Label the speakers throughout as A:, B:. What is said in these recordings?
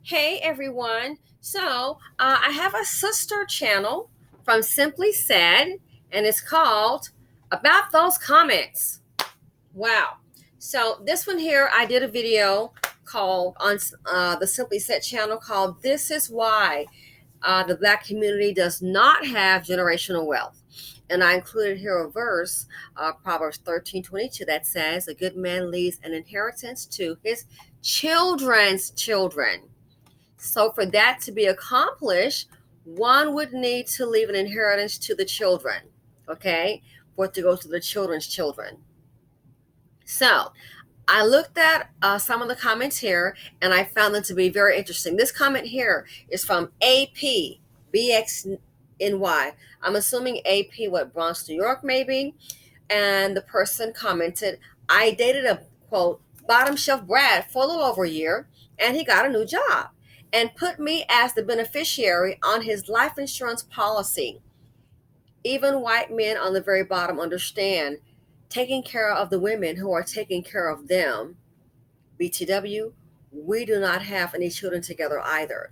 A: Hey everyone. I have a sister channel from Simply Said, and it's called About Those Comments. Wow. So, this one here, I did a video called on the Simply Said channel called This Is Why the Black Community Does Not Have Generational Wealth. And I included here a verse, Proverbs 13:22, that says, A good man leaves an inheritance to his children's children. So, for that to be accomplished, one would need to leave an inheritance to the children, okay, for it to go to the children's children. So, I looked at some of the comments here and I found them to be very interesting. This comment here is from APBXNY. I'm assuming AP, what, Bronx, New York, maybe? And the person commented, I dated a, quote, bottom shelf Brad for a little over a year, and he got a new job and put me as the beneficiary on his life insurance policy. Even white men on the very bottom understand taking care of the women who are taking care of them. BTW, we do not have any children together either.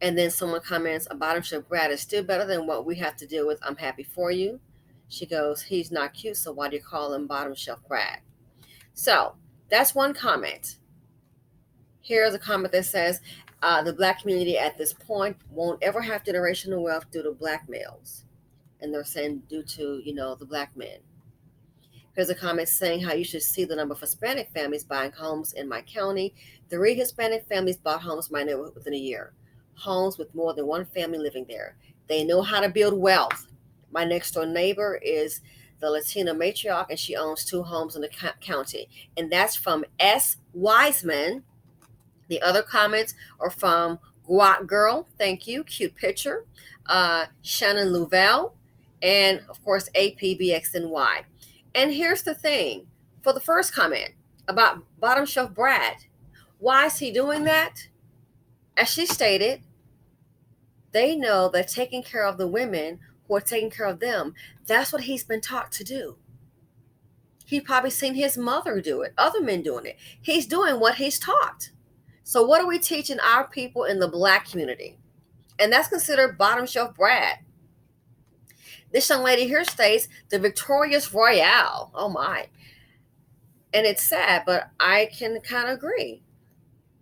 A: And then someone comments, a bottom shelf Brad is still better than what we have to deal with. I'm happy for you. She goes, he's not cute, so why do you call him bottom shelf Brad? So that's one comment. Here's a comment that says, the black community at this point won't ever have generational wealth due to black males. And they're saying due to, the black men. Here's a comment saying how you should see the number of Hispanic families buying homes in my county. 3 Hispanic families bought homes in my neighborhood within a year. Homes with more than one family living there. They know how to build wealth. My next door neighbor is the Latina matriarch, and she owns 2 homes in the county. And that's from S. Wiseman. The other comments are from Guat Girl. Thank you. Cute picture. Shannon Louvel. And, of course, APBXNY. And here's the thing. For the first comment about bottom shelf Brad, why is he doing that? As she stated, they know that taking care of the women who are taking care of them, that's what he's been taught to do. He's probably seen his mother do it, other men doing it. He's doing what he's taught. So what are we teaching our people in the black community? And that's considered bottom shelf Brad. This young lady here states the Victorious Royale. Oh my. And it's sad, but I can kind of agree.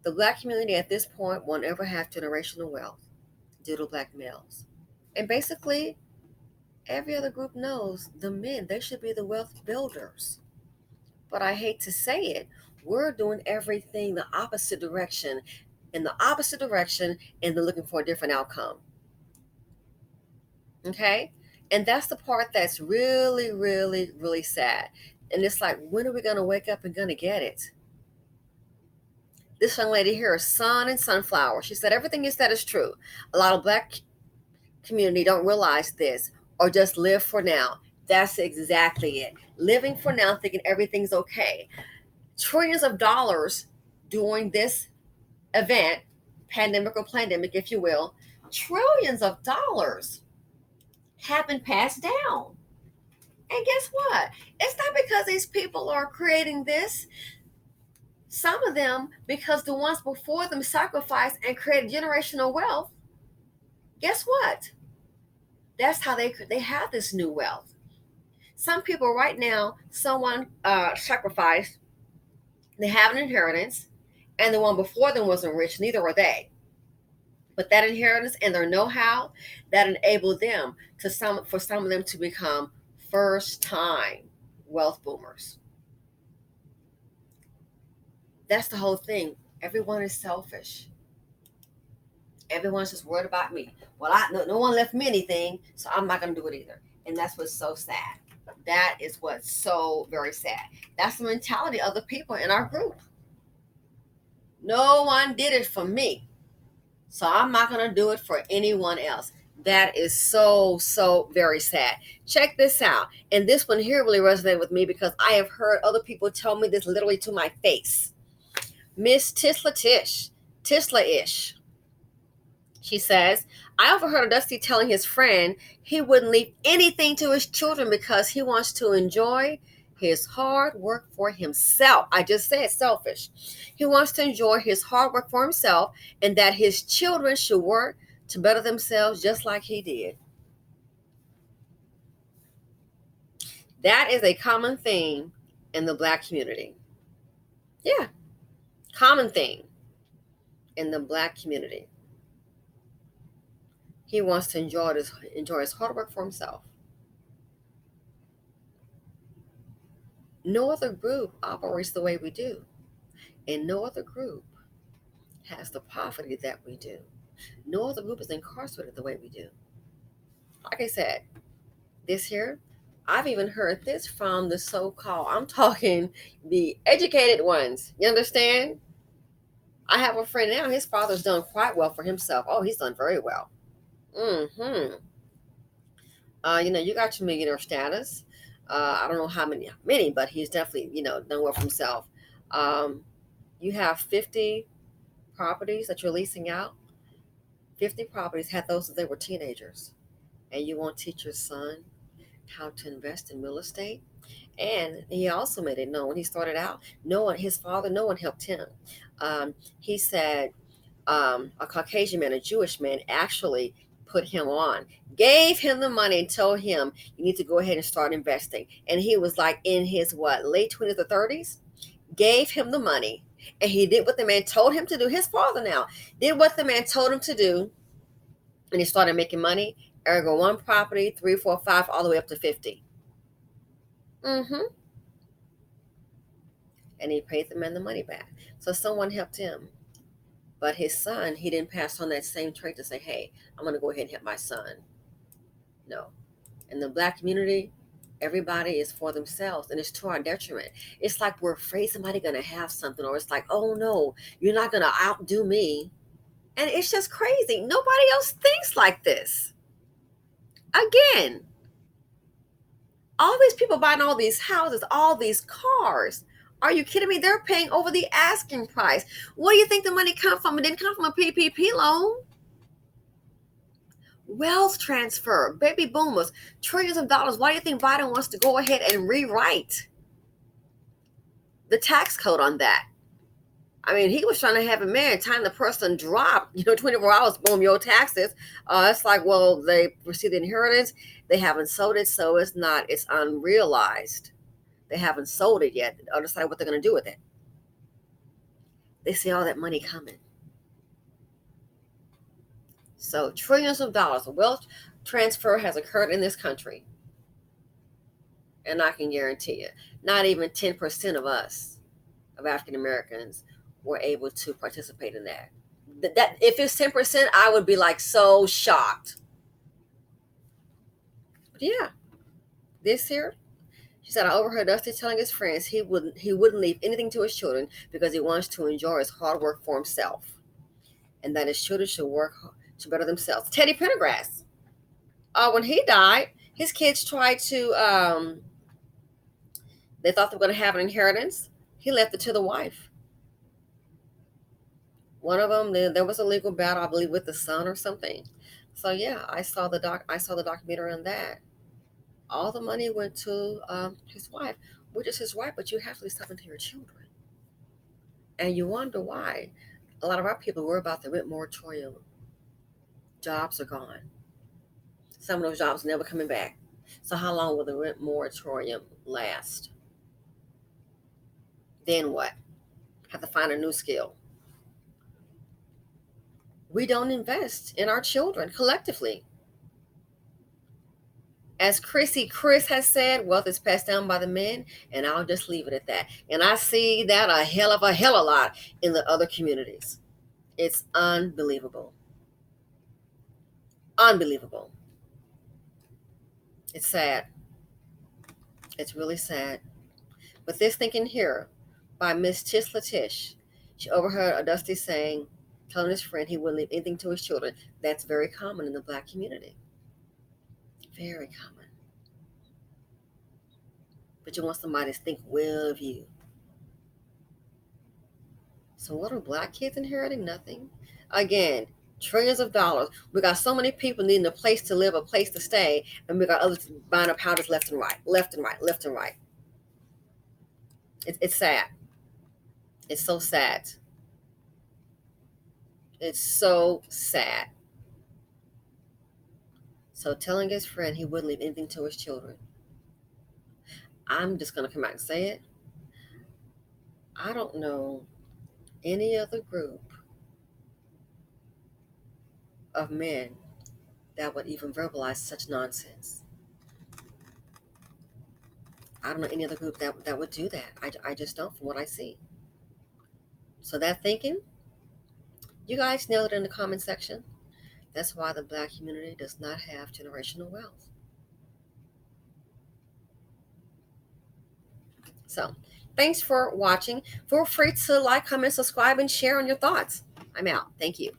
A: The black community at this point won't ever have generational wealth due to black males. And basically, every other group knows the men, they should be the wealth builders. But I hate to say it, we're doing everything the opposite direction, and they're looking for a different outcome. Okay? And that's the part that's really, really, really sad. And it's like, when are we going to wake up and going to get it? This young lady here, Sun and Sunflower, she said, everything you said is true. A lot of black community don't realize this or just live for now. That's exactly it. Living for now, thinking everything's okay. Trillions of dollars during this event, pandemic, if you will, trillions of dollars have been passed down. And guess what? It's not because these people are creating this. Some of them, because the ones before them sacrificed and created generational wealth. Guess what? That's how they have this new wealth. Some people right now, someone sacrificed, they have an inheritance, and the one before them wasn't rich, neither were they. But that inheritance and their know-how, that enabled them for some of them to become first-time wealth boomers. That's the whole thing. Everyone is selfish. Everyone's just worried about me. Well, no one left me anything, so I'm not going to do it either. And that's what's so sad. That is what's so very sad. That's the mentality of the people in our group. No one did it for me, so I'm not going to do it for anyone else. That is so, so very sad. Check this out. And this one here really resonated with me because I have heard other people tell me this literally to my face. Miss Tisla-ish. She says, I overheard Dusty telling his friend he wouldn't leave anything to his children because he wants to enjoy his hard work for himself. I just said selfish. He wants to enjoy his hard work for himself and that his children should work to better themselves just like he did. That is a common theme in the Black community. Yeah, common thing in the Black community. He wants to enjoy his hard work for himself. No other group operates the way we do, and no other group has the poverty that we do. No other group is incarcerated the way we do. Like I said, this here, I've even heard this from the so called, I'm talking the educated ones. You understand? I have a friend now, his father's done quite well for himself. Oh, he's done very well. Mm-hmm. You got your millionaire status. I don't know how many, but he's definitely, done well for himself. Um, you have 50 properties that you're leasing out. 50 properties had those since they were teenagers. And you won't teach your son how to invest in real estate. And he also made it known when he started out, his father, no one helped him. He said a Caucasian man, a Jewish man, actually put him on, gave him the money, and told him, you need to go ahead and start investing. And he was like in his late 20s or 30s, gave him the money. And he did what the man told him to do. His father now did what the man told him to do. And he started making money. Ergo, one property, 3, 4, 5, all the way up to 50. Mm-hmm. And he paid the man the money back. So someone helped him. But his son, he didn't pass on that same trait to say, hey, I'm going to go ahead and help my son. No. In the Black community, everybody is for themselves, and it's to our detriment. It's like we're afraid somebody's going to have something, or it's like, oh no, you're not going to outdo me. And it's just crazy. Nobody else thinks like this. Again, all these people buying all these houses, all these cars. Are you kidding me? They're paying over the asking price. Where do you think the money come from? It didn't come from a PPP loan. Wealth transfer, baby boomers, trillions of dollars. Why do you think Biden wants to go ahead and rewrite the tax code on that? I mean, he was trying to have time the person drop, 24 hours, boom, your taxes. It's like, well, they received the inheritance. They haven't sold it, so it's unrealized. They haven't sold it yet or decided what they're going to do with it. They see all that money coming. So trillions of dollars of wealth transfer has occurred in this country. And I can guarantee you, not even 10% of us, of African Americans, were able to participate in that. That if it's 10%, I would be like so shocked. But yeah, this here, she said, I overheard Dusty telling his friends he wouldn't leave anything to his children because he wants to enjoy his hard work for himself, and that his children should work to better themselves. Teddy Pendergrass, when he died, his kids tried to. They thought they were going to have an inheritance. He left it to the wife. One of them, there was a legal battle, I believe, with the son or something. So yeah, I saw the documentary on that. All the money went to his wife, which is his wife, but you have to leave something to your children. And you wonder why a lot of our people worry about the rent moratorium. Jobs are gone. Some of those jobs never coming back. So how long will the rent moratorium last? Then what? Have to find a new skill. We don't invest in our children collectively. As Chris has said, wealth is passed down by the men, and I'll just leave it at that. And I see that a hell of a lot in the other communities. It's unbelievable. Unbelievable. It's sad. It's really sad. But this thinking here by Miss Tisla Tish, she overheard a Dusty telling his friend he wouldn't leave anything to his children. That's very common in the Black community. Very common. But you want somebody to think well of you. So what are Black kids inheriting? Nothing. Again, trillions of dollars. We got so many people needing a place to live, a place to stay, and we got others buying up houses left and right, left and right, left and right. It's sad. It's so sad. It's so sad. So telling his friend he wouldn't leave anything to his children. I'm just going to come out and say it. I don't know any other group of men that would even verbalize such nonsense. I don't know any other group that would do that. I just don't, from what I see. So that thinking, you guys nailed it in the comment section. That's why the black community does not have generational wealth. So thanks for watching. Feel free to like, comment, subscribe, and share on your thoughts. I'm out. Thank you.